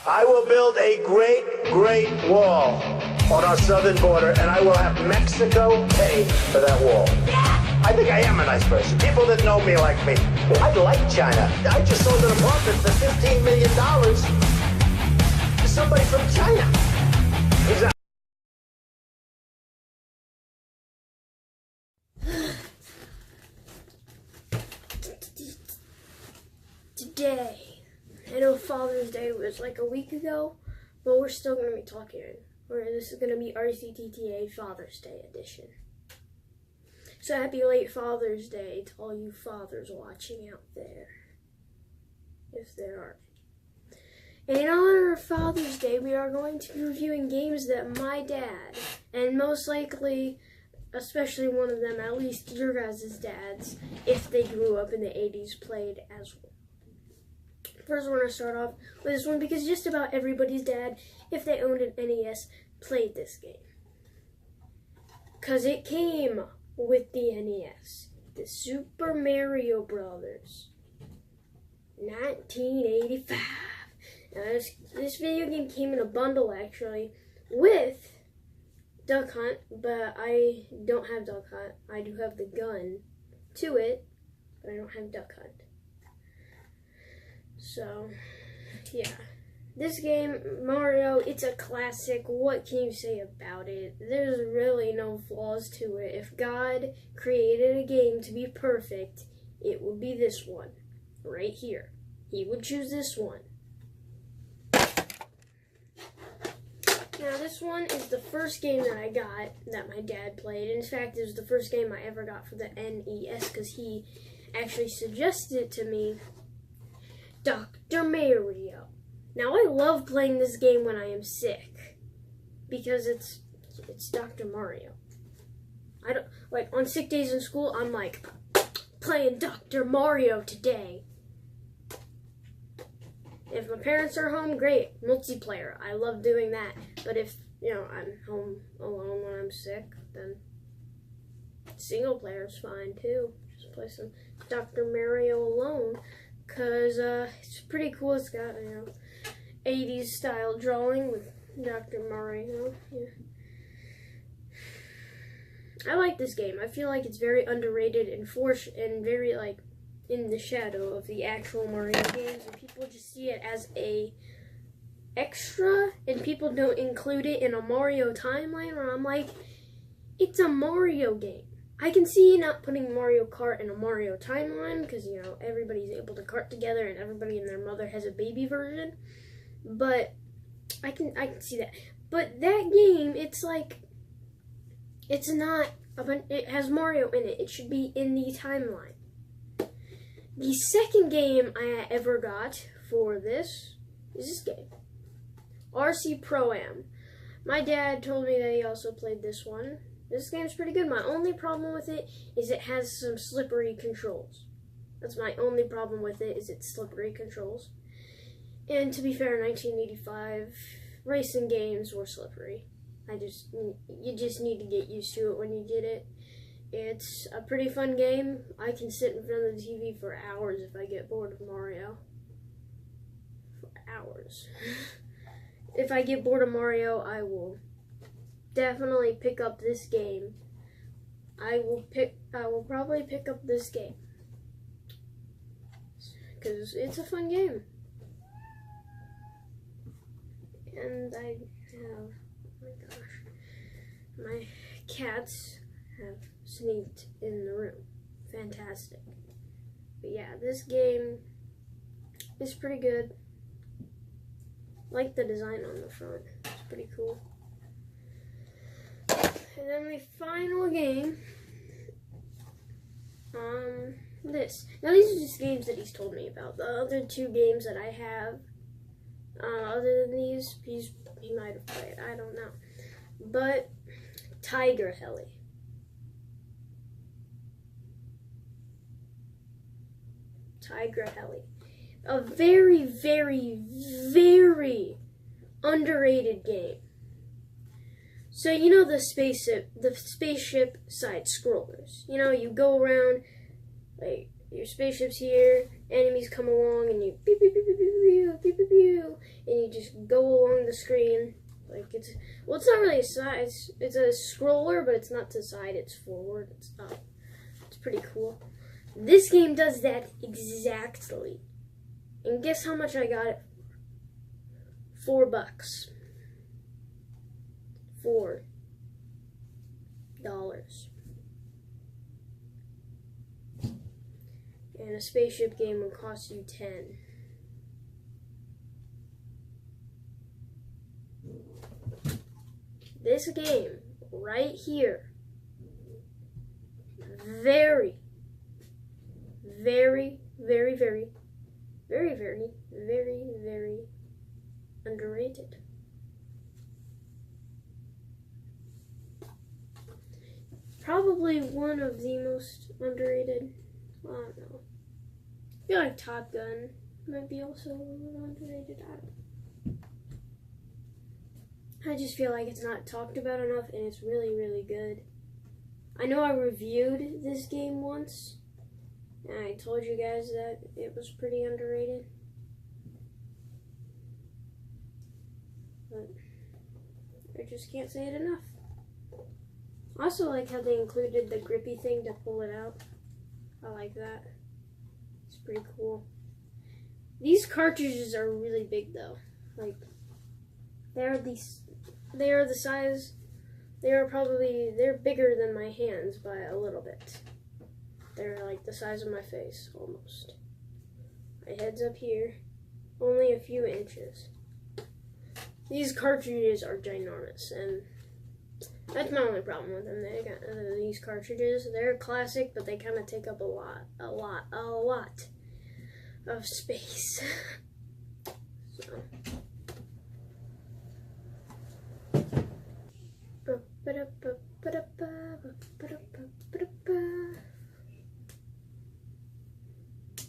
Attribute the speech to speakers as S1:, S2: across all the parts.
S1: I will build a great, great wall on our southern border, and I will have Mexico pay for that wall. I think I am a nice person. People that know me like me. I like China. I just sold an apartment for $15 million to somebody from China. He's not.
S2: Today, I know Father's Day was like a week ago, but we're still going to be talking. This is going to be Rttta Father's Day edition. So happy late Father's Day to all you fathers watching out there, if there are. And in honor of Father's Day, we are going to be reviewing games that my dad, and most likely, especially one of them, at least your guys' dads, if they grew up in the 80s, played as well. First, we're going to start off with this one because just about everybody's dad, if they owned an NES, played this game. Because it came with the NES. The Super Mario Brothers. 1985. Now, this video game came in a bundle, actually, with Duck Hunt, but I don't have Duck Hunt. I do have the gun to it, but I don't have Duck Hunt. So, yeah. This game, Mario, it's a classic. What can you say about it? There's really no flaws to it. If God created a game to be perfect, it would be this one. Right here. He would choose this one. Now, this one is the first game that I got that my dad played. In fact, it was the first game I ever got for the NES because he actually suggested it to me. Dr. Mario. Now, I love playing this game when I am sick because it's Dr. Mario. I don't like on sick days in school. I'm like playing Dr. Mario today. If my parents are home, great, multiplayer. I love doing that. But if I'm home alone when I'm sick, then single player is fine too. Just play some Dr. Mario alone. Because it's pretty cool. It's got, 80s style drawing with Dr. Mario. Yeah. I like this game. I feel like it's very underrated and very, in the shadow of the actual Mario games. And people just see it as a extra, and people don't include it in a Mario timeline, where I'm like, it's a Mario game. I can see not putting Mario Kart in a Mario timeline because, everybody's able to kart together and everybody and their mother has a baby version. But I can see that. But that game, it's not, it has Mario in it. It should be in the timeline. The second game I ever got for this is this game. RC Pro-Am. My dad told me that he also played this one. This game's pretty good. My only problem with it is it has some slippery controls. That's my only problem with it, is its slippery controls. And to be fair, 1985 racing games were slippery. You just need to get used to it when you get it. It's a pretty fun game. I can sit in front of the TV for hours if I get bored of Mario. For hours. If I get bored of Mario, I will definitely pick up this game. I will probably pick up this game because it's a fun game. And I have, oh my gosh, my cats have sneaked in the room. Fantastic. But yeah, this game is pretty good. Like the design on the front. It's pretty cool. And then the final game, this. Now these are just games that he's told me about. The other two games that I have, other than these, he might have played. I don't know. But Tiger Heli. Tiger Heli. A very, very, very underrated game. So the spaceship side scrollers. You go around, your spaceship's here, enemies come along, and you pew pew pew pew pew pew pew pew, and you just go along the screen. Like it's not really a side. It's a scroller, but it's not to the side. It's forward. It's up. It's pretty cool. This game does that exactly. And guess how much I got it for? $4. $4. And a spaceship game would cost you 10. This game right here, very, very, very, very, very, very, very, very underrated. Probably one of the most underrated. I don't know. I feel like Top Gun might be also a little underrated. I just feel like it's not talked about enough, and it's really, really good. I know I reviewed this game once, and I told you guys that it was pretty underrated. But I just can't say it enough. I also like how they included the grippy thing to pull it out. I like that. It's pretty cool. These cartridges are really big though. Like, they're the size, they're bigger than my hands by a little bit. They're like the size of my face, almost. My head's up here, only a few inches. These cartridges are ginormous, and that's my only problem with them. They got these cartridges. They're classic, but they kind of take up a lot of space. So.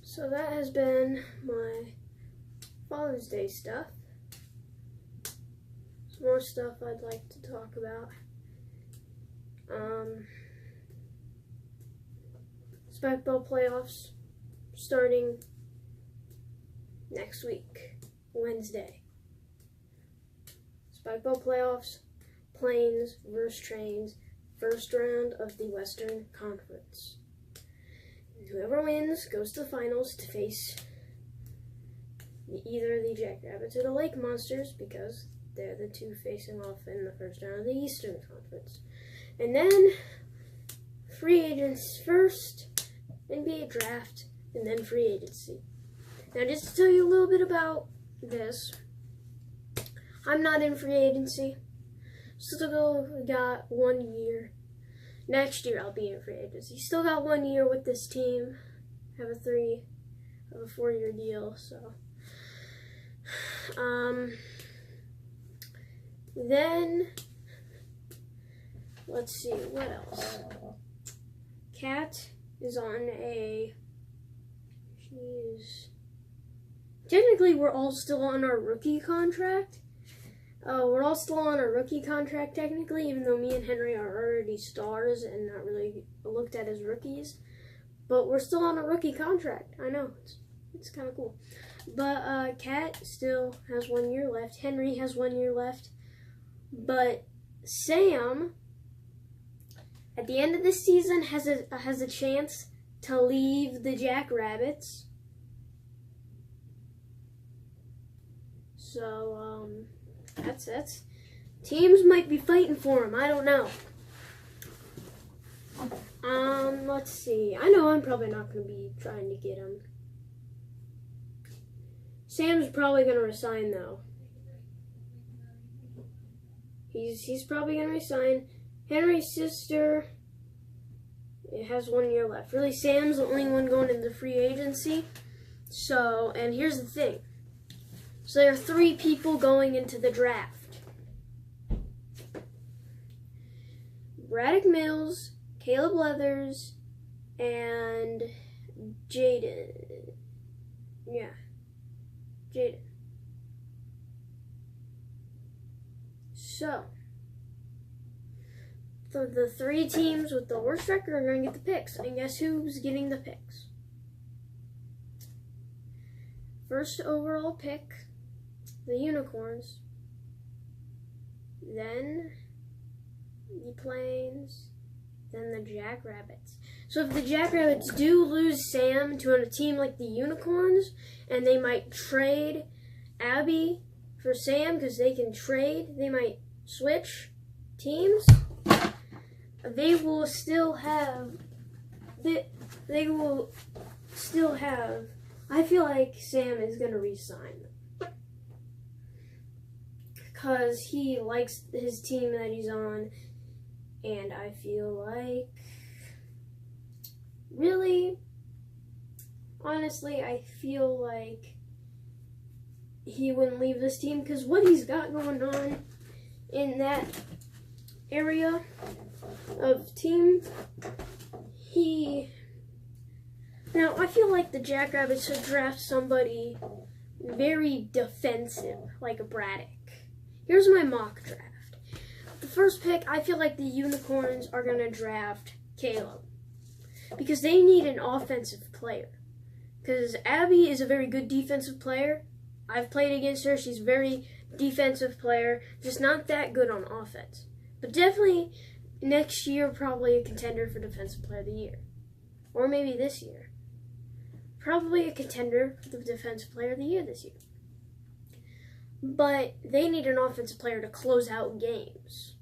S2: So that has been my Father's Day stuff. Some more stuff I'd like to talk about. Spike Ball playoffs starting next week, Wednesday. Spike Ball playoffs, planes versus trains, first round of the Western Conference. Whoever wins goes to the finals to face either the Jackrabbits or the Lake Monsters, because they're the two facing off in the first round of the Eastern Conference. And then free agents first, NBA draft, and then free agency. Now, just to tell you a little bit about this, I'm not in free agency. Still got 1 year. Next year I'll be in free agency. Still got 1 year with this team. Have a 4-year deal. So, then let's see what else. Kat is on a. Technically, we're all still on our rookie contract. We're all still on our rookie contract, technically, even though me and Henry are already stars and not really looked at as rookies. But we're still on a rookie contract. I know, it's kind of cool. But Kat still has 1 year left. Henry has 1 year left. But Sam, at the end of this season, has a chance to leave the Jackrabbits. So, that's teams might be fighting for him. I don't know. Let's see. I know I'm probably not going to be trying to get him. Sam's probably going to resign, though. He's probably going to resign. Henry's sister, it has 1 year left. Really, Sam's the only one going into free agency. So, and here's the thing. So there are 3 people going into the draft. Braddock Mills, Caleb Leathers, and Jaden. Yeah, Jaden. So, the 3 teams with the worst record are going to get the picks. And guess who's getting the picks? first overall pick, the Unicorns, then the Plains, then the Jackrabbits. So if the Jackrabbits do lose Sam to a team like the Unicorns, and they might trade Abby for Sam because they can trade, they might switch teams, they will still have, I feel like Sam is going to resign because he likes his team that he's on, and I feel like, really, honestly, I feel like he wouldn't leave this team because what he's got going on in that area of team, now I feel like the Jackrabbits should draft somebody very defensive, like a Braddock. Here's my mock draft. The first pick, I feel like the Unicorns are going to draft Caleb because they need an offensive player. Because Abby is a very good defensive player. I've played against her. She's a very defensive player, just not that good on offense. But definitely next year, probably a contender for Defensive Player of the Year. Or maybe this year. Probably a contender for the Defensive Player of the Year this year. But they need an offensive player to close out games.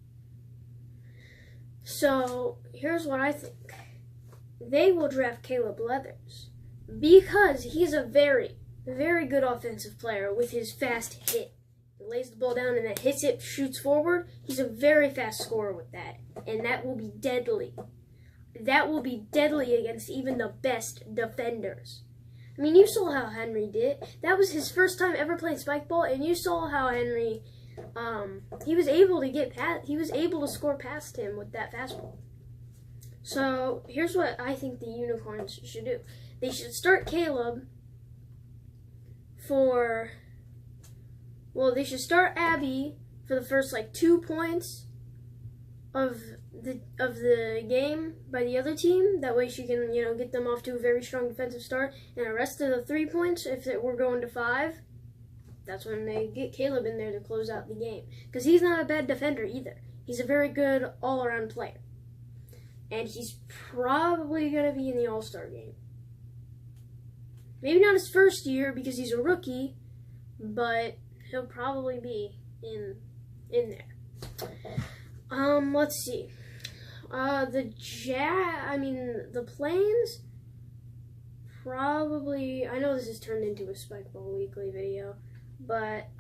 S2: So here's what I think. They will draft Caleb Leathers because he's a very, very good offensive player with his fast hit. He lays the ball down and then hits it, shoots forward. He's a very fast scorer with that. And that will be deadly. That will be deadly against even the best defenders. I mean, you saw how Henry did. That was his first time ever playing spike ball, and you saw how Henry, he was able to score past him with that fastball. So here's what I think the Unicorns should do. They should start Caleb they should start Abby for the first 2 points of the game by the other team. That way she can, get them off to a very strong defensive start. And the rest of the 3 points, if we're going to 5, that's when they get Caleb in there to close out the game. Because he's not a bad defender either. He's a very good all-around player. And he's probably going to be in the All-Star game. Maybe not his first year because he's a rookie, but he'll probably be in there. Let's see. The Plains, probably, I know this has turned into a Spikeball Weekly video, but,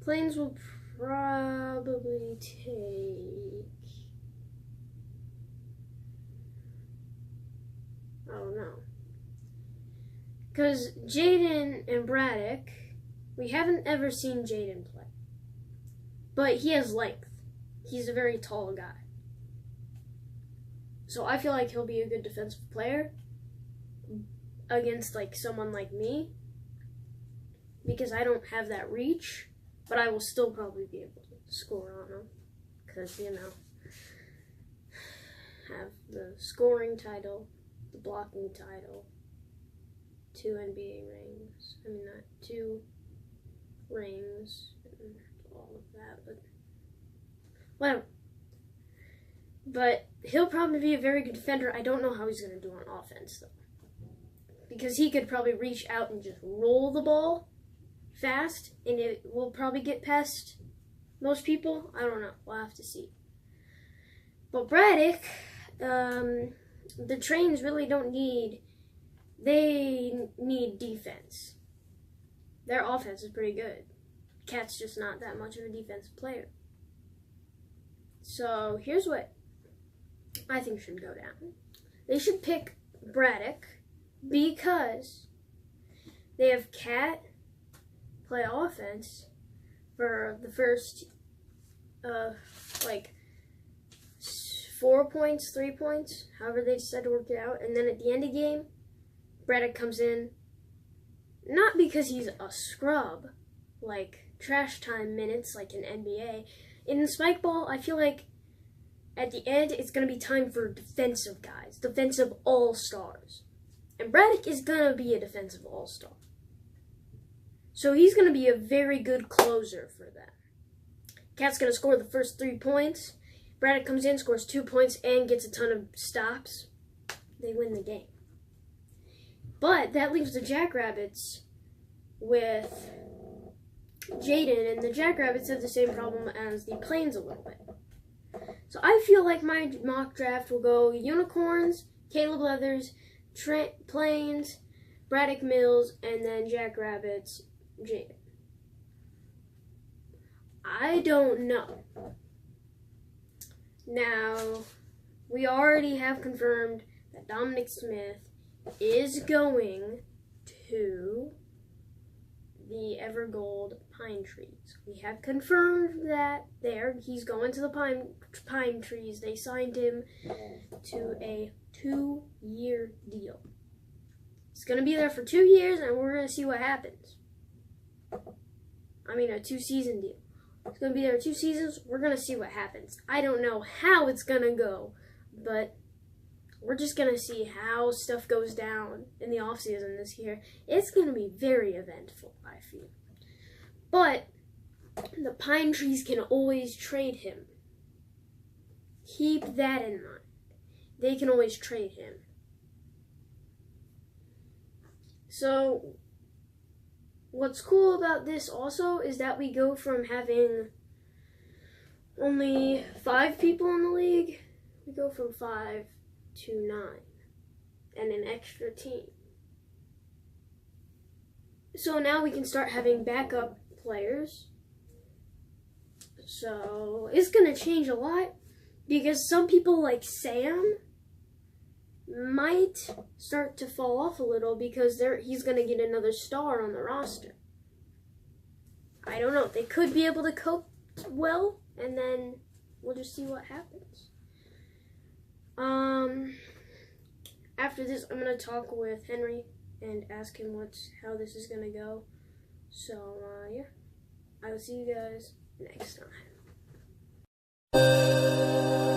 S2: Plains will probably take, I don't know. Because Jaden and Braddock, we haven't ever seen Jaden play. But he has length. He's a very tall guy. So I feel like he'll be a good defensive player against someone like me. Because I don't have that reach. But I will still probably be able to score on him. Because, have the scoring title, the blocking title, 2 NBA rings. 2 rings, and all of that, but whatever. But he'll probably be a very good defender. I don't know how he's going to do on offense, though. Because he could probably reach out and just roll the ball fast, and it will probably get past most people. I don't know. We'll have to see. But Braddock, the Trains really don't need... They need defense. Their offense is pretty good. Cat's just not that much of a defensive player. So here's what I think should go down. They should pick Braddock because they have Cat play offense for the first 4 points, 3 points, however they decide to work it out. And then at the end of the game, Braddock comes in, not because he's a scrub, trash time minutes like in NBA. In spike ball, I feel like at the end, it's going to be time for defensive guys, defensive all-stars. And Braddock is going to be a defensive all-star. So he's going to be a very good closer for them. Cat's going to score the first 3 points. Braddock comes in, scores 2 points, and gets a ton of stops. They win the game. But that leaves the Jackrabbits with Jaden, and the Jackrabbits have the same problem as the Plains a little bit. So I feel like my mock draft will go Unicorns, Caleb Leathers, Plains, Braddock Mills, and then Jackrabbits, Jaden. I don't know. Now, we already have confirmed that Dominic Smith is going to the Evergold Pine Trees. We have confirmed that he's going to the pine trees. They signed him to a 2-year deal. He's going to be there for 2 years, and we're going to see what happens. I mean, a 2-season deal. He's going to be there 2 seasons. We're going to see what happens. I don't know how it's going to go, but we're just going to see how stuff goes down in the offseason this year. It's going to be very eventful, I feel. But the Pine Trees can always trade him. Keep that in mind. They can always trade him. So, what's cool about this also is that we go from having only 5 people in the league, we go from 5 to 9, and an extra team. So now we can start having backup players. So it's going to change a lot because some people like Sam might start to fall off a little because he's going to get another star on the roster. I don't know. They could be able to cope well, and then we'll just see what happens. After this, I'm going to talk with Henry and ask him how this is going to go. So, yeah. I will see you guys next time.